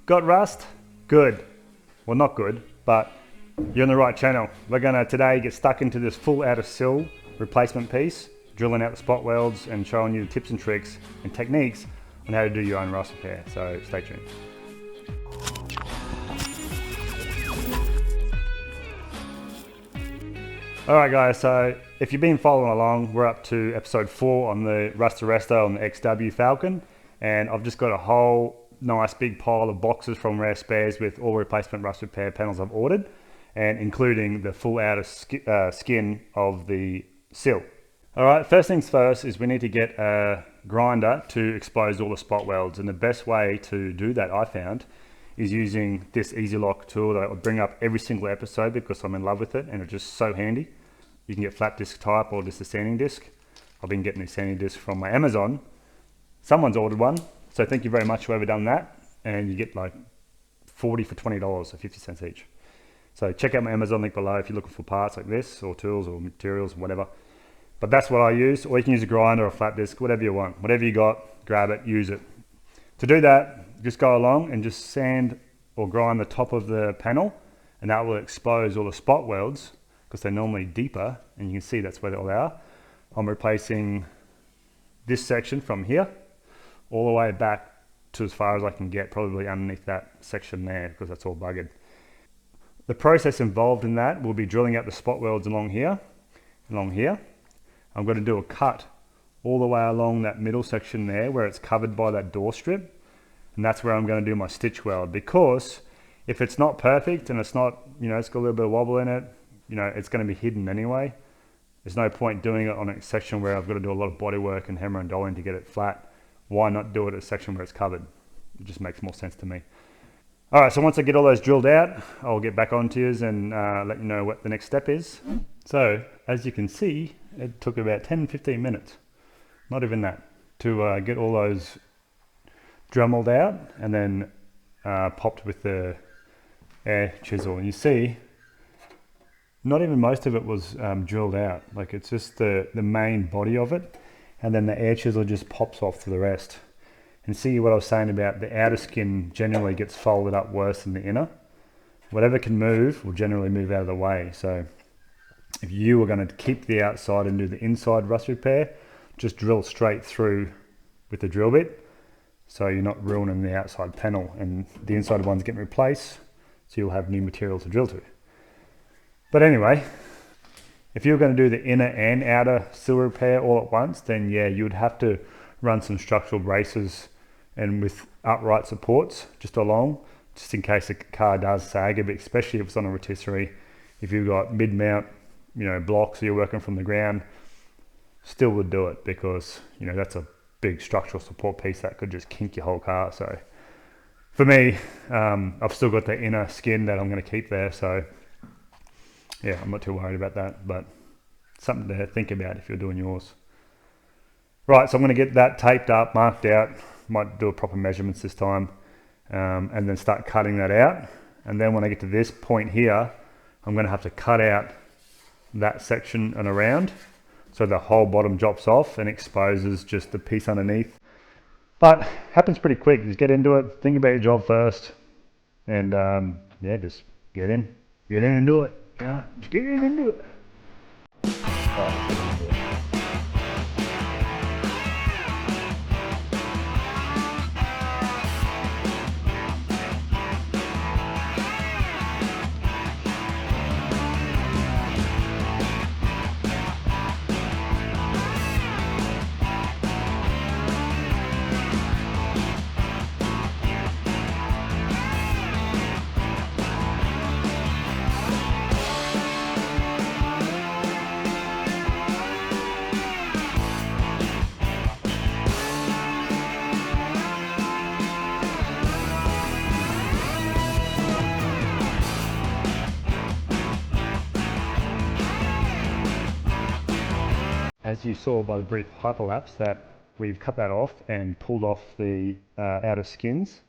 Got rust? Good. Well, not good, but you're on the right channel. We're gonna today get stuck into this full outer sill replacement piece, drilling out the spot welds and showing you the tips and tricks and techniques on how to do your own rust repair. So stay tuned. Alright guys, so if you've been following along, we're up to episode 4 on the Rust Arrestor on the XW Falcon, and I've just got a whole nice big pile of boxes from Rare Spares with all replacement rust repair panels I've ordered, and including the full outer skin of the sill. Alright, first things first is we need to get a grinder to expose all the spot welds, and the best way to do that, I found, is using this Easy Lock tool that I bring up every single episode because I'm in love with it and it's just so handy. You can get flat disc type or just a sanding disc. I've been getting these sanding discs from my Amazon. Someone's ordered one, so thank you very much whoever done that, and you get like 40 for $20 or 50 cents each. So check out my Amazon link below if you're looking for parts like this or tools or materials or whatever. But that's what I use, or you can use a grinder or a flat disc, whatever you want. Whatever you got, grab it, use it. To do that, just go along and just sand or grind the top of the panel, and that will expose all the spot welds because they're normally deeper, and you can see that's where they all are. I'm replacing this section from here all the way back to as far as I can get, probably underneath that section there because that's all buggered. The process involved in that will be drilling out the spot welds along here. I'm going to do a cut all the way along that middle section there where it's covered by that door strip, and that's where I'm going to do my stitch weld, because if it's not perfect and it's not, it's got a little bit of wobble in it, it's going to be hidden anyway. There's no point doing it on a section where I've got to do a lot of body work and hammer and dolling to get it flat. Why not do it at a section where it's covered? It just makes more sense to me. All right, so once I get all those drilled out, I'll get back on to you and let you know what the next step is. So as you can see, it took about 10-15 minutes, not even that, to get all those dremelled out and then popped with the air chisel. And you see, not even most of it was drilled out. Like, it's just the main body of it, and then the air chisel just pops off to the rest. And see what I was saying about the outer skin generally gets folded up worse than the inner. Whatever can move will generally move out of the way. So if you were going to keep the outside and do the inside rust repair, just drill straight through with the drill bit, so you're not ruining the outside panel, and the inside one's getting replaced, so you'll have new material to drill to. But anyway, if you're going to do the inner and outer sill repair all at once, then yeah, you would have to run some structural braces and with upright supports just along, just in case the car does sag a bit, especially if it's on a rotisserie. If you've got mid-mount, blocks, or you're working from the ground, still would do it, because that's a big structural support piece that could just kink your whole car. So for me, I've still got the inner skin that I'm going to keep there, so yeah, I'm not too worried about that, but something to think about if you're doing yours. Right, so I'm going to get that taped up, marked out, might do a proper measurements this time, and then start cutting that out. And then when I get to this point here, I'm going to have to cut out that section and around, so the whole bottom drops off and exposes just the piece underneath. But happens pretty quick. Just get into it, think about your job first, and yeah, just get in and do it. Yeah, just get in and do it. As you saw by the brief hyperlapse, that we've cut that off and pulled off the outer skins,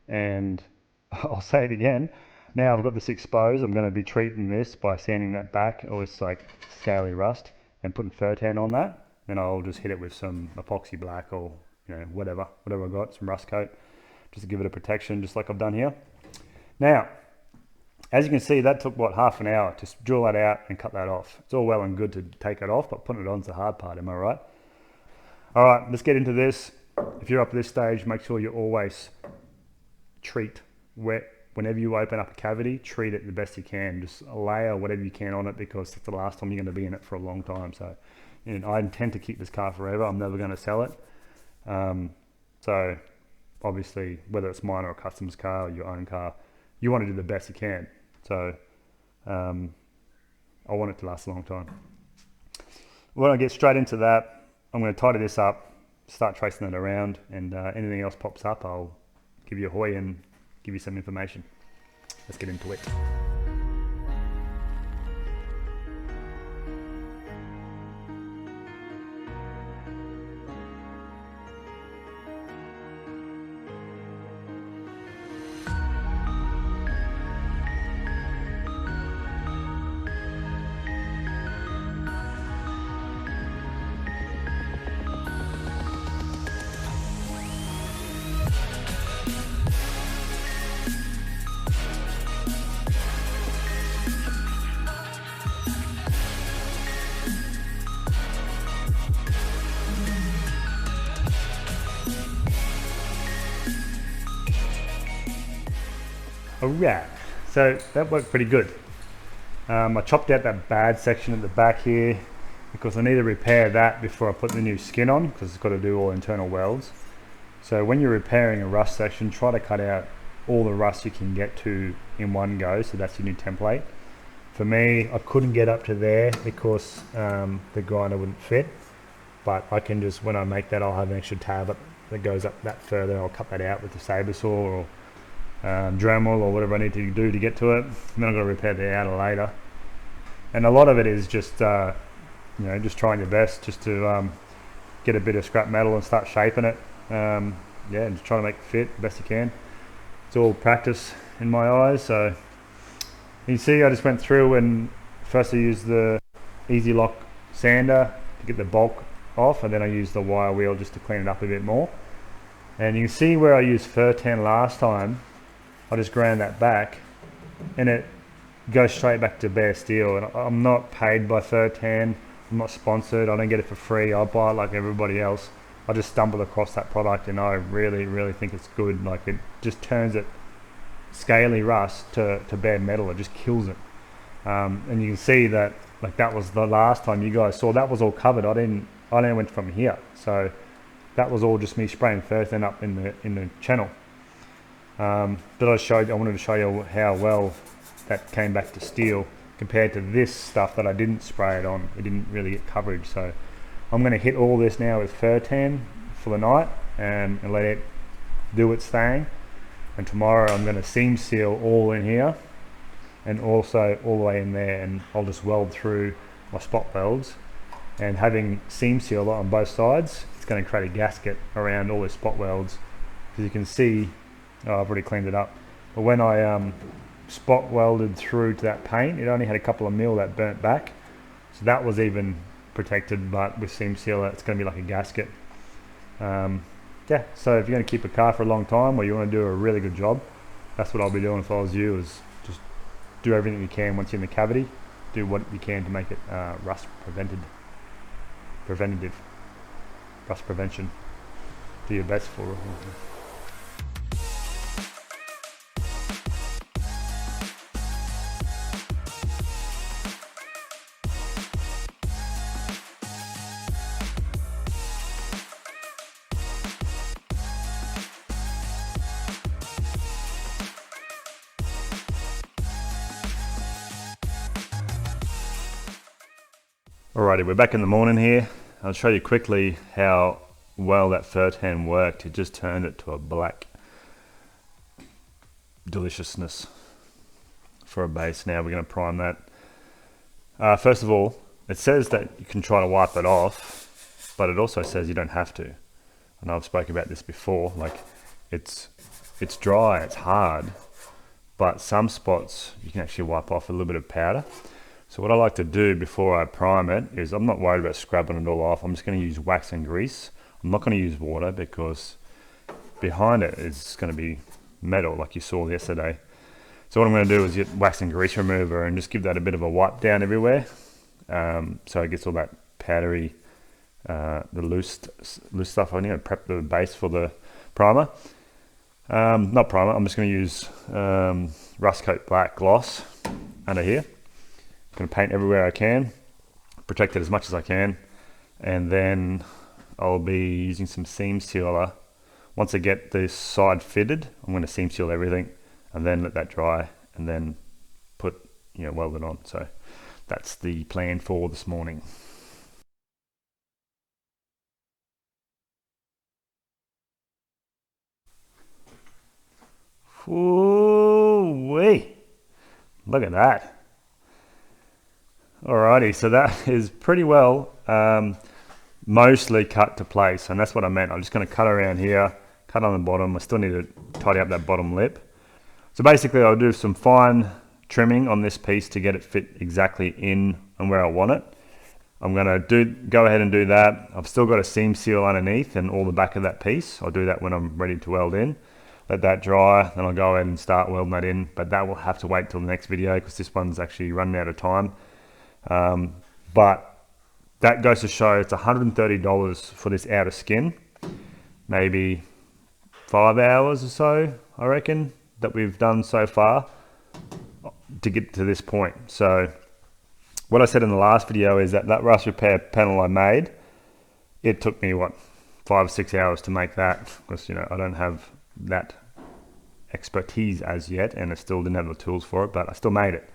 and I'll say it again, now I've got this exposed, I'm going to be treating this by sanding that back, or it's like scaly rust, and putting Furtan on that. Then I'll just hit it with some epoxy black or whatever I got, some rust coat. just to give it a protection, just like I've done here. Now, as you can see, that took what, half an hour to drill that out and cut that off. It's all well and good to take it off, but putting it on's the hard part, am I right? All right, let's get into this. If you're up at this stage, make sure you always treat wet. Whenever you open up a cavity, treat it the best you can. Just layer whatever you can on it, because it's the last time you're going to be in it for a long time. So, I intend to keep this car forever. I'm never going to sell it. So obviously, whether it's mine or a customer's car or your own car, you want to do the best you can. So I want it to last a long time. When I get straight into that, I'm going to tidy this up, start tracing it around, and anything else pops up, I'll give you a hoy and give you some information. Let's get into it. Alright, so that worked pretty good. I chopped out that bad section at the back here because I need to repair that before I put the new skin on, because it's got to do all internal welds. So when you're repairing a rust section, try to cut out all the rust you can get to in one go, so that's your new template. For me, I couldn't get up to there because the grinder wouldn't fit, but I can just, when I make that, I'll have an extra tab that goes up that further. I'll cut that out with the saber saw or Dremel or whatever I need to do to get to it, and then I've got to repair the outer later. And a lot of it is just just trying your best just to get a bit of scrap metal and start shaping it, and just trying to make it fit the best you can. It's all practice in my eyes. So you see, I just went through and first I used the Easy Lock sander to get the bulk off, and then I used the wire wheel just to clean it up a bit more. And you can see where I used fur tan last time, I just ground that back and it goes straight back to bare steel. And I'm not paid by fur tan, I'm not sponsored, I don't get it for free, I buy it like everybody else. I just stumbled across that product and I really think it's good. Like, it just turns it scaly rust to bare metal, it just kills it. And you can see that, like, that was the last time you guys saw, that was all covered. I didn't went from here, so that was all just me spraying fur tan up in the channel. But I wanted to show you how well that came back to steel compared to this stuff that I didn't spray it on. It didn't really get coverage. So I'm going to hit all this now with fur tan for the night and let it do its thing. And tomorrow I'm going to seam seal all in here and also all the way in there, and I'll just weld through my spot welds. And having seam seal on both sides, it's going to create a gasket around all the spot welds. As you can see, I've already cleaned it up. But when I spot welded through to that paint, it only had a couple of mil that burnt back. So that was even protected, but with seam seal, it's going to be like a gasket. Yeah, so if you're going to keep a car for a long time or you want to do a really good job, that's what I'll be doing if I was you, is just do everything you can once you're in the cavity. Do what you can to make it rust preventative, rust prevention. Do your best for it. Alrighty, we're back in the morning here. I'll show you quickly how well that fur tan worked. It just turned it to a black deliciousness for a base. Now we're going to prime that. First of all, it says that you can try to wipe it off, but it also says you don't have to. And I've spoken about this before. Like, it's dry, it's hard, but some spots you can actually wipe off a little bit of powder. So what I like to do before I prime it is, I'm not worried about scrubbing it all off. I'm just going to use wax and grease. I'm not going to use water because behind it is going to be metal like you saw yesterday. So what I'm going to do is get wax and grease remover and just give that a bit of a wipe down everywhere, so it gets all that powdery, the loose stuff. I need to prep the base for the primer. Not primer, I'm just going to use Rust Coat Black gloss under here. I'm going to paint everywhere I can, protect it as much as I can, and then I'll be using some seam sealer. Once I get this side fitted, I'm going to seam seal everything and then let that dry and then weld it on. So that's the plan for this morning. Ooh-wee. Look at that. Alrighty, so that is pretty well mostly cut to place, and that's what I meant. I'm just going to cut around here, cut on the bottom. I still need to tidy up that bottom lip. So basically I'll do some fine trimming on this piece to get it fit exactly in and where I want it. I'm going to go ahead and do that. I've still got a seam seal underneath and all the back of that piece. I'll do that when I'm ready to weld in. Let that dry, then I'll go ahead and start welding that in, but that will have to wait till the next video because this one's actually running out of time. But that goes to show it's $130 for this outer skin, maybe 5 hours or so, I reckon, that we've done so far to get to this point. So what I said in the last video is that rust repair panel I made, it took me 5 or 6 hours to make that, because I don't have that expertise as yet, and I still didn't have the tools for it, but I still made it.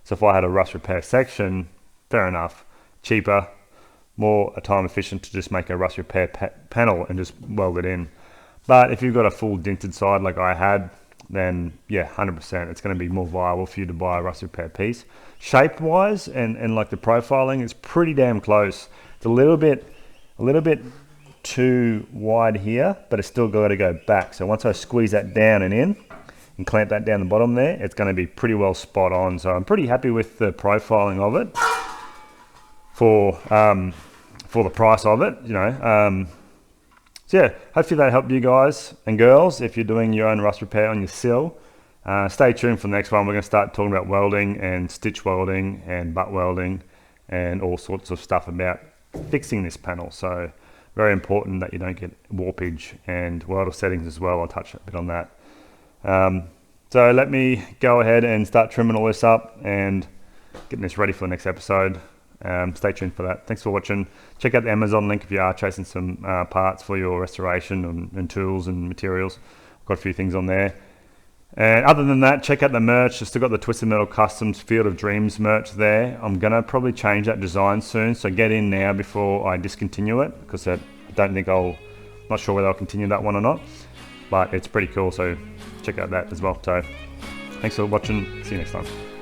So if I had a rust repair section, fair enough, cheaper, more time efficient to just make a rust repair panel and just weld it in. But if you've got a full dinted side like I had, then yeah, 100%, it's going to be more viable for you to buy a rust repair piece. Shape wise and like the profiling is pretty damn close. It's a little bit too wide here, but it's still got to go back. So once I squeeze that down and in and clamp that down the bottom there, it's going to be pretty well spot on. So I'm pretty happy with the profiling of it for the price of it, So yeah, hopefully that helped you guys and girls if you're doing your own rust repair on your SILL. Stay tuned for the next one. We're going to start talking about welding and stitch welding and butt welding and all sorts of stuff about fixing this panel. So very important that you don't get warpage, and welder settings as well. I'll touch a bit on that. So let me go ahead and start trimming all this up and getting this ready for the next episode. Stay tuned for that. Thanks for watching. Check out the Amazon link if you are chasing some parts for your restoration and tools and materials. I've got a few things on there. And other than that, check out the merch. I've still got the Twisted Metal Customs Field of Dreams merch there. I'm going to probably change that design soon, so get in now before I discontinue it, because I don't think not sure whether I'll continue that one or not, but it's pretty cool, so check out that as well. So thanks for watching. See you next time.